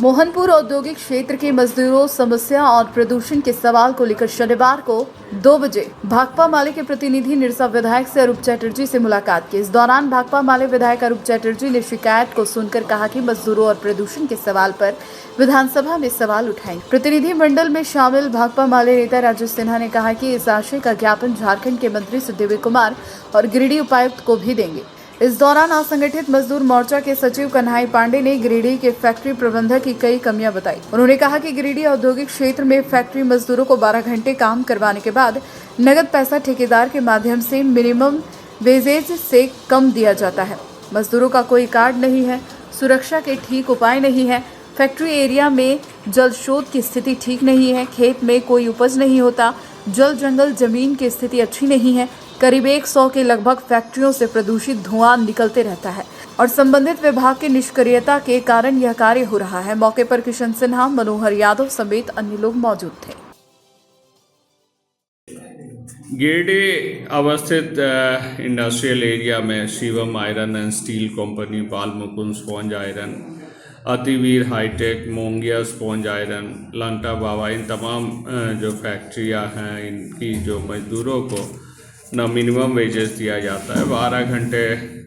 मोहनपुर औद्योगिक क्षेत्र के मजदूरों समस्या और प्रदूषण के सवाल को लेकर शनिवार को 2 बजे भाकपा माले के प्रतिनिधि निरसा विधायक से अरूप चैटर्जी से मुलाकात की। इस दौरान भाकपा माले विधायक अरूप चैटर्जी ने शिकायत को सुनकर कहा कि मजदूरों और प्रदूषण के सवाल पर विधानसभा में सवाल उठाएंगे। प्रतिनिधि मंडल में शामिल भाकपा माले नेता राजेश सिन्हा ने कहा कि इस आशय का ज्ञापन झारखंड के मंत्री सुदेवी कुमार और गिरिडीह उपायुक्त को भी देंगे। इस दौरान असंगठित मजदूर मोर्चा के सचिव कन्हई पांडे ने गिरिडीह के फैक्ट्री प्रबंधक की कई कमियां बताई। उन्होंने कहा कि गिरिडीह औद्योगिक क्षेत्र में फैक्ट्री मजदूरों को 12 घंटे काम करवाने के बाद नगद पैसा ठेकेदार के माध्यम से मिनिमम वेजेज से कम दिया जाता है। मजदूरों का कोई कार्ड नहीं है, सुरक्षा के ठीक उपाय नहीं है, फैक्ट्री एरिया में जल स्रोत की स्थिति ठीक नहीं है, खेत में कोई उपज नहीं होता, जल जंगल जमीन की स्थिति अच्छी नहीं है। करीब 100 के लगभग फैक्ट्रियों से प्रदूषित धुआं निकलते रहता है और संबंधित विभाग की निष्क्रियता के कारण यह कार्य हो रहा है। मौके पर किशन सिन्हा, मनोहर यादव समेत अन्य लोग मौजूद थे। गिरिडीह अवस्थित इंडस्ट्रियल एरिया में Shivam iron and steel company, Bal Mukund sponge iron, Ativeer Hitech, Mongia sponge iron, Lanta Baba, इन तमाम जो फैक्ट्रियां हैं, इनकी जो मजदूरों को न मिनिमम वेजेस दिया जाता है, 12 घंटे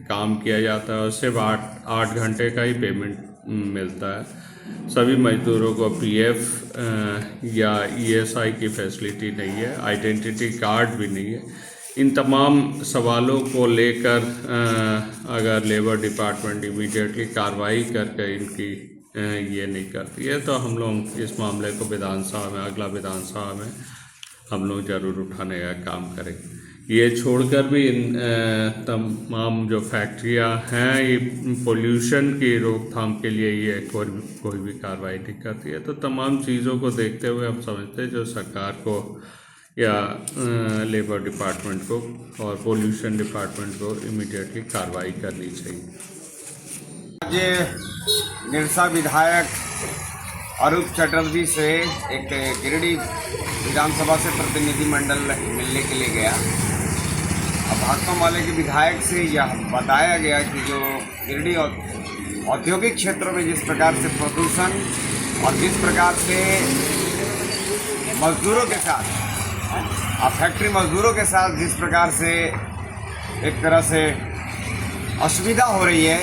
काम किया जाता है और सिर्फ 8 घंटे का ही पेमेंट मिलता है। सभी मजदूरों को पीएफ या ईएसआई की फैसिलिटी नहीं है, आइडेंटिटी कार्ड भी नहीं है। इन तमाम सवालों को लेकर अगर लेबर डिपार्टमेंट इमीडिएटली कार्रवाई करके इनकी ये नहीं करती है तो हम लोग इस मामले को विधानसभा में, अगला विधानसभा में हम लोग ज़रूर उठाने का काम करेंगे। ये छोड़कर भी इन तमाम जो फैक्ट्रियां हैं, ये पोल्यूशन की रोकथाम के लिए ये कोई भी कार्रवाई नहीं करती है। तो तमाम चीज़ों को देखते हुए हम समझते हैं जो सरकार को या लेबर डिपार्टमेंट को और पोल्यूशन डिपार्टमेंट को इमीडिएटली कार्रवाई करनी चाहिए। आज निरसा विधायक अरूप चैटर्जी से एक गिरिडीह विधानसभा से प्रतिनिधि मंडल मिलने के लिए गया। अब भाकपा माले के विधायक से यह बताया गया कि जो गिरिडीह औद्योगिक क्षेत्रों में जिस प्रकार से प्रदूषण और जिस प्रकार से मजदूरों के साथ फैक्ट्री मजदूरों के साथ जिस प्रकार से एक तरह से असुविधा हो रही है,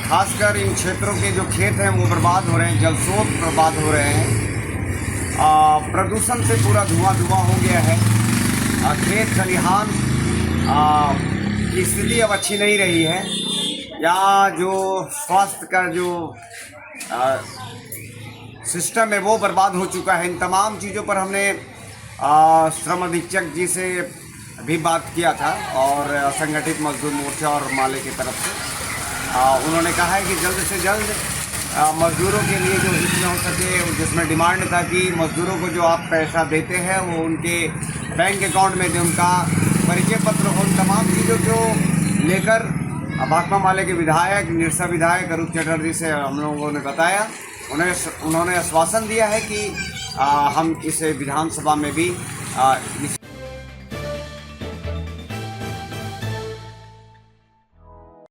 खासकर इन क्षेत्रों के जो खेत हैं वो बर्बाद हो रहे हैं, जल स्रोत बर्बाद हो रहे हैं, प्रदूषण से पूरा धुआं हो गया है, खेत खलिहान की स्थिति अब अच्छी नहीं रही है। यहाँ जो स्वास्थ्य का जो सिस्टम है वो बर्बाद हो चुका है। इन तमाम चीज़ों पर हमने श्रम अधीक्षक जी से भी बात किया था और असंगठित मजदूर मोर्चा और माले की तरफ से उन्होंने कहा है कि जल्द से जल्द मज़दूरों के लिए जो हित में हो सके, जिसमें डिमांड था कि मज़दूरों को जो आप पैसा देते हैं वो उनके बैंक अकाउंट में जो उनका परिचय पत्र हो, उन तमाम चीज़ों को लेकर भाकपा माले के विधायक निरसा विधायक अरूप चैटर्जी से हम लोगों ने बताया। उन्होंने आश्वासन दिया है कि हम इस विधानसभा में भी